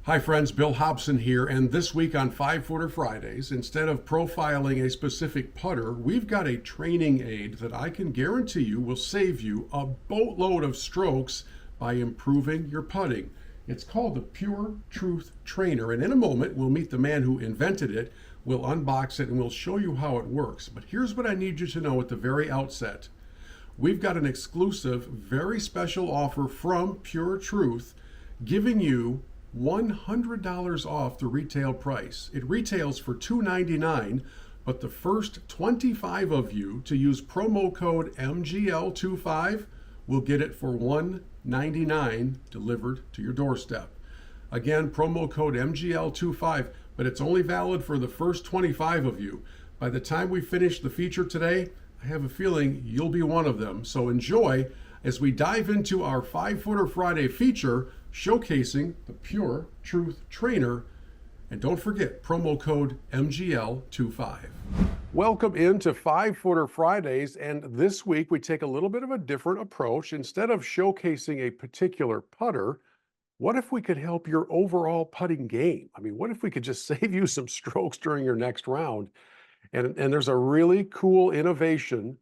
Hi friends, Bill Hobson here, and this week on 5-Footer Fridays, instead of profiling a specific putter, we've got a training aid that I can guarantee you will save you a boatload of strokes by improving your putting. It's called the PUR Truth Trainer, and in a moment we'll meet the man who invented it, we'll unbox it, and we'll show you how it works. But here's what I need you to know at the very outset. We've got an exclusive, very special offer from PUR Truth giving you $100 off the retail price. It retails for $299, but the first 25 of you to use promo code MGL25 will get it for $199 delivered to your doorstep. Again, promo code MGL25, but it's only valid for the first 25 of you. By the time we finish the feature today, I have a feeling you'll be one of them. So enjoy as we dive into our 5-Footer Friday feature showcasing the PUR Truth Trainer. And don't forget, promo code MGL25. Welcome into 5-Footer Fridays, and this week we take a little bit of a different approach. Instead of showcasing a particular putter, what if we could help your overall putting game? I mean, what if we could just save you some strokes during your next round? And there's a really cool innovation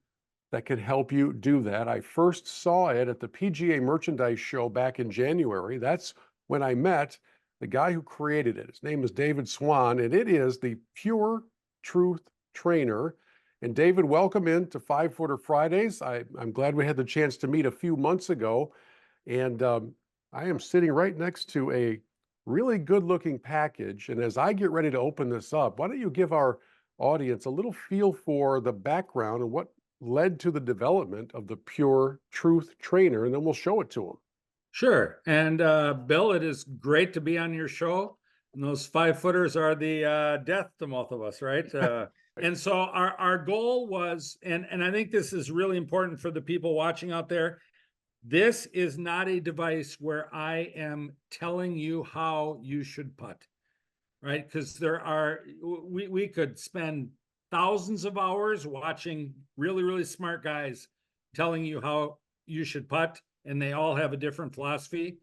that can help you do that. I first saw it at the PGA Merchandise Show back in January. That's when I met the guy who created it. His name is David Swan, and it is the PUR Truth Trainer. And David, welcome into 5-Footer Fridays. I'm glad we had the chance to meet a few months ago. And I am sitting right next to a really good-looking package. And as I get ready to open this up, why don't you give our audience a little feel for the background and what led to the development of the PUR Truth Trainer, and then we'll show it to them. Sure. And Bill, it is great to be on your show. And those 5-footers are the death to most of us, right? And so our goal was, and I think this is really important for the people watching out there, this is not a device where I am telling you how you should putt, right? Because we could spend thousands of hours watching really, really smart guys telling you how you should putt, and they all have a different philosophy.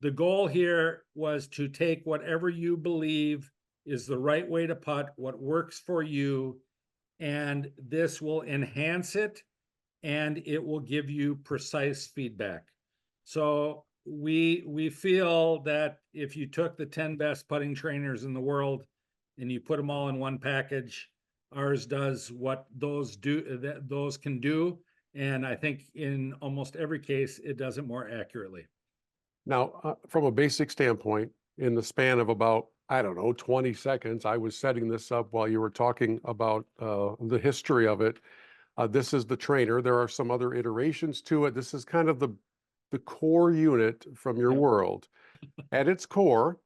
The goal here was to take whatever you believe is the right way to putt, what works for you, and this will enhance it, and it will give you precise feedback. So we feel that if you took the 10 best putting trainers in the world and you put them all in one package, ours does what those can do, and I think in almost every case it does it more accurately. Now, from a basic standpoint, in the span of about, I don't know, 20 seconds, I was setting this up while you were talking about the history of it. This is the trainer. There are some other iterations to it. This is kind of the core unit from your world. At its core,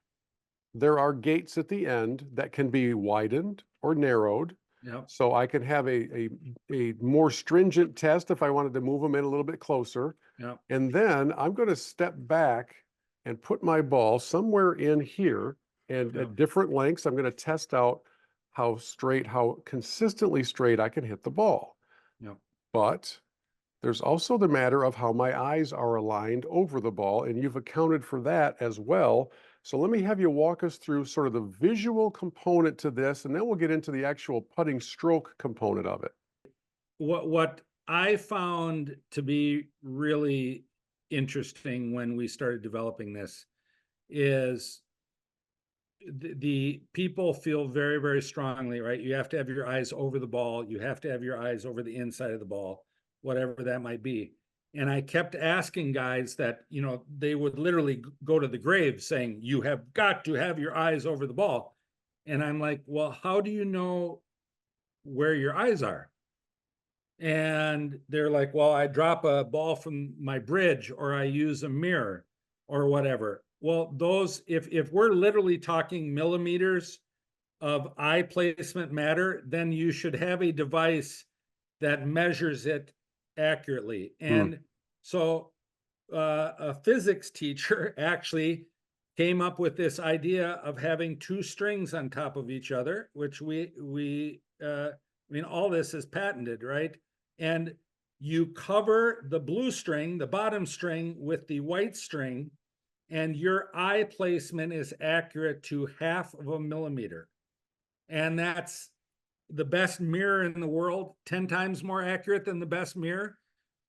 there are gates at the end that can be widened or narrowed. Yep. So I can have a more stringent test if I wanted to move them in a little bit closer. Yep. And then I'm going to step back and put my ball somewhere in here, and Yep. at different lengths, I'm going to test out how consistently straight I can hit the ball. Yep. But there's also the matter of how my eyes are aligned over the ball, and you've accounted for that as well. So let me have you walk us through sort of the visual component to this, and then we'll get into the actual putting stroke component of it. What I found to be really interesting when we started developing this is the people feel very, very strongly, right? You have to have your eyes over the ball. You have to have your eyes over the inside of the ball, whatever that might be. And I kept asking guys that, they would literally go to the grave saying, you have got to have your eyes over the ball. And I'm like, well, how do you know where your eyes are? And they're like, well, I drop a ball from my bridge, or I use a mirror or whatever. Well, those, if we're literally talking millimeters of eye placement matter, then you should have a device that measures it accurately. And so a physics teacher actually came up with this idea of having two strings on top of each other, which all this is patented, right? And you cover the blue string, the bottom string, with the white string, and your eye placement is accurate to 1/2 millimeter. And that's the best mirror in the world, 10 times more accurate than the best mirror.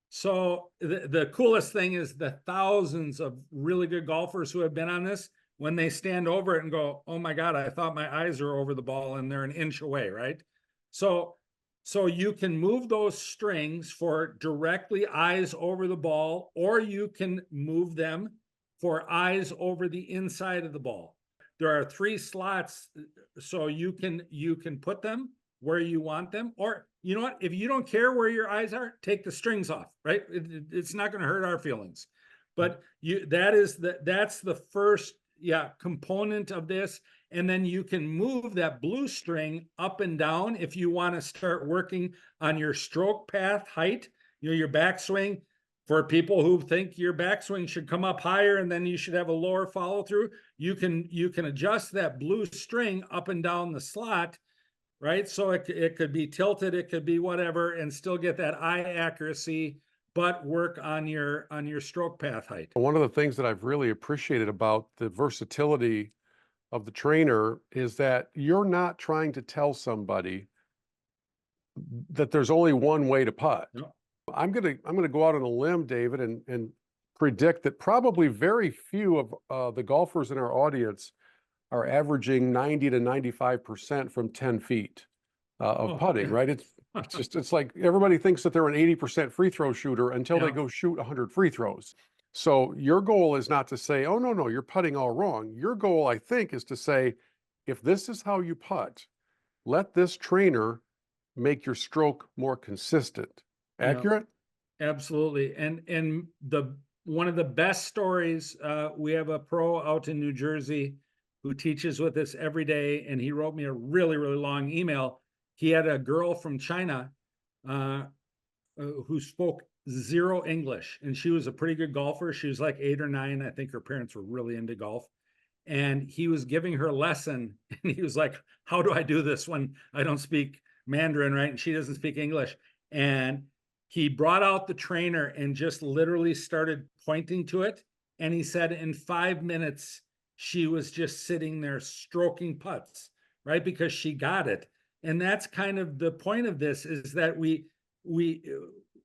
So the coolest thing is the thousands of really good golfers who have been on this, when they stand over it and go, oh my God, I thought my eyes are over the ball and they're an inch away, right? So you can move those strings for directly eyes over the ball, or you can move them for eyes over the inside of the ball. There are 3 slots, so you can put them where you want them, or you know what, if you don't care where your eyes are, take the strings off, right? It's not going to hurt our feelings. But that's the first component of this. And then you can move that blue string up and down if you want to start working on your stroke path height, your backswing. For people who think your backswing should come up higher and then you should have a lower follow through, you can adjust that blue string up and down the slot, right? So it could be tilted, it could be whatever, and still get that eye accuracy, but work on your stroke path height. One of the things that I've really appreciated about the versatility of the trainer is that you're not trying to tell somebody that there's only one way to putt. No. I'm gonna go out on a limb, David, and predict that probably very few of the golfers in our audience are averaging 90 to 95% from 10 feet of putting, right? It's like everybody thinks that they're an 80% free throw shooter until they go shoot 100 free throws. So your goal is not to say, oh, no, you're putting all wrong. Your goal, I think, is to say, if this is how you putt, let this trainer make your stroke more consistent. Accurate? Absolutely. And one of the best stories, we have a pro out in New Jersey who teaches with us every day, and he wrote me a really, really long email. He had a girl from China who spoke 0 English, and she was a pretty good golfer. She was like 8 or 9. I think her parents were really into golf. And he was giving her a lesson, and he was like, how do I do this when I don't speak Mandarin, right? And she doesn't speak English. And he brought out the trainer and just literally started pointing to it. And he said in 5 minutes, she was just sitting there stroking putts, right? Because she got it. And that's kind of the point of this, is that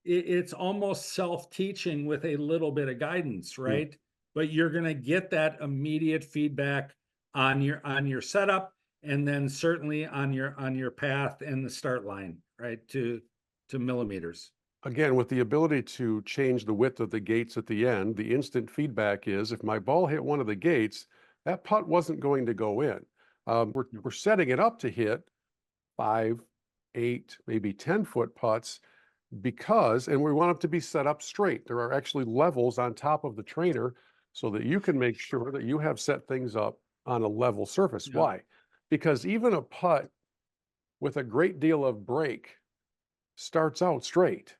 it's almost self-teaching with a little bit of guidance, right? But you're going to get that immediate feedback on your setup, and then certainly on your path and the start line, right? To millimeters. Again, with the ability to change the width of the gates at the end, the instant feedback is, if my ball hit one of the gates, that putt wasn't going to go in. We're setting it up to hit 5, 8, maybe 10-foot putts because, and we want them to be set up straight. There are actually levels on top of the trainer so that you can make sure that you have set things up on a level surface. Why? Because even a putt with a great deal of break starts out straight.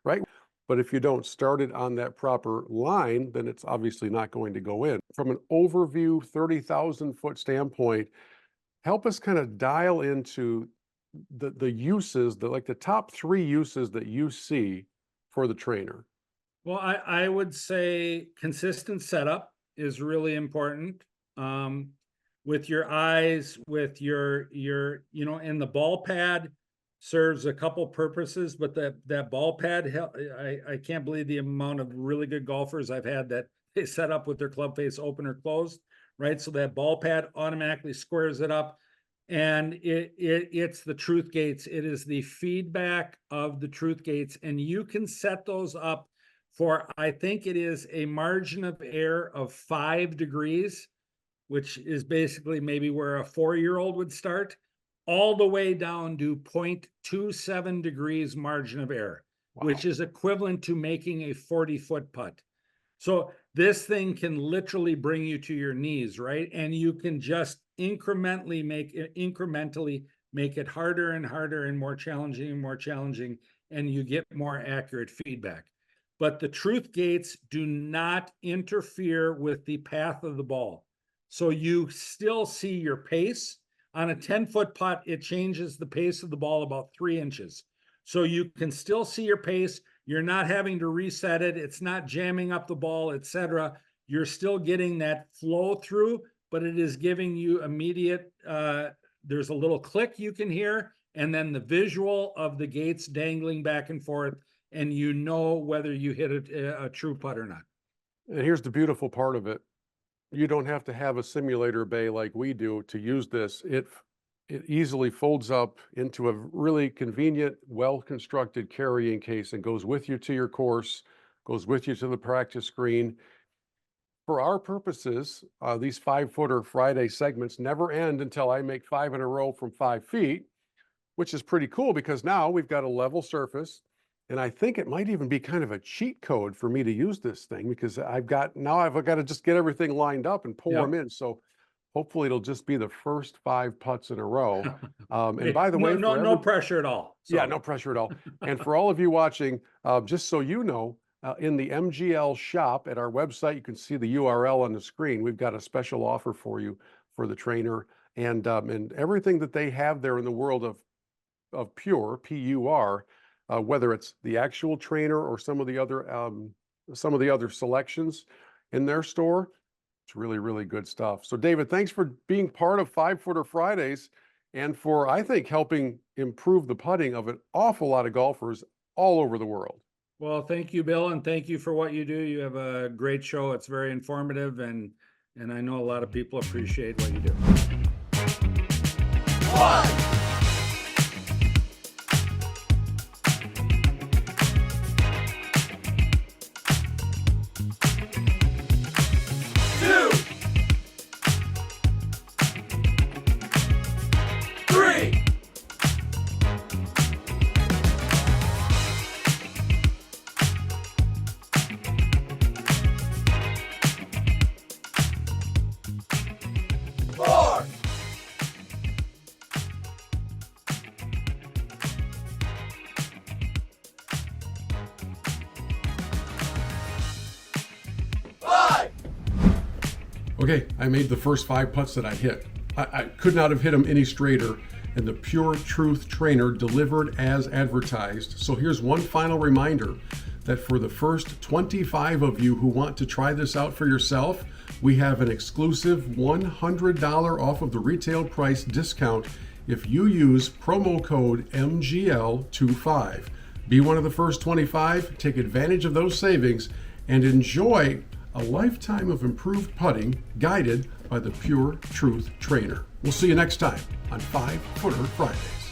Right? But if you don't start it on that proper line, then it's obviously not going to go in. From an overview 30,000-foot standpoint, help us kind of dial into the uses, like the top 3 uses that you see for the trainer. Well, I would say consistent setup is really important. With your eyes, with your and the ball pad serves a couple purposes, but that ball pad, I can't believe the amount of really good golfers I've had that they set up with their club face open or closed, right? So that ball pad automatically squares it up. And it's the truth gates. It is the feedback of the truth gates. And you can set those up for, I think it is a margin of error of 5 degrees, which is basically maybe where a 4-year-old would start, all the way down to 0.27 degrees margin of error, which is equivalent to making a 40-foot putt. So this thing can literally bring you to your knees, right? And you can just incrementally make it harder and harder and more challenging, and you get more accurate feedback. But the truth gates do not interfere with the path of the ball. So you still see your pace. On a 10-foot putt, it changes the pace of the ball about 3 inches. So you can still see your pace. You're not having to reset it. It's not jamming up the ball, etc. you're still getting that flow through, but it is giving you immediate, there's a little click you can hear, and then the visual of the gates dangling back and forth, and you know whether you hit a true putt or not. And here's the beautiful part of it. You don't have to have a simulator bay like we do to use this. It easily folds up into a really convenient, well-constructed carrying case and goes with you to your course, goes with you to the practice screen. For our purposes, these 5-footer Friday segments never end until I make 5 in a row from 5 feet, which is pretty cool because now we've got a level surface. And I think it might even be kind of a cheat code for me to use this thing because I've got to just get everything lined up and pull them in. So hopefully it'll just be the first 5 putts in a row. And by the way, no pressure at all. So. Yeah, no pressure at all. And for all of you watching, just so you know, in the MGL shop at our website, you can see the URL on the screen. We've got a special offer for you for the trainer and everything that they have there in the world of PUR, PUR. Whether it's the actual trainer or some of the other selections in their store, it's really, really good stuff. So David, thanks for being part of 5-footer Fridays and for, I think, helping improve the putting of an awful lot of golfers all over the world. Well, thank you, Bill, and thank you for what you do. You have a great show. It's very informative, and I know a lot of people appreciate what you do. 1, 2, 3. Okay, I made the first 5 putts that I hit. I could not have hit them any straighter, and the PUR Truth Trainer delivered as advertised. So here's one final reminder that for the first 25 of you who want to try this out for yourself, we have an exclusive $100 off of the retail price discount if you use promo code MGL25. Be one of the first 25, take advantage of those savings, and enjoy a lifetime of improved putting guided by the PUR Truth Trainer. We'll see you next time on 5-Footer Fridays.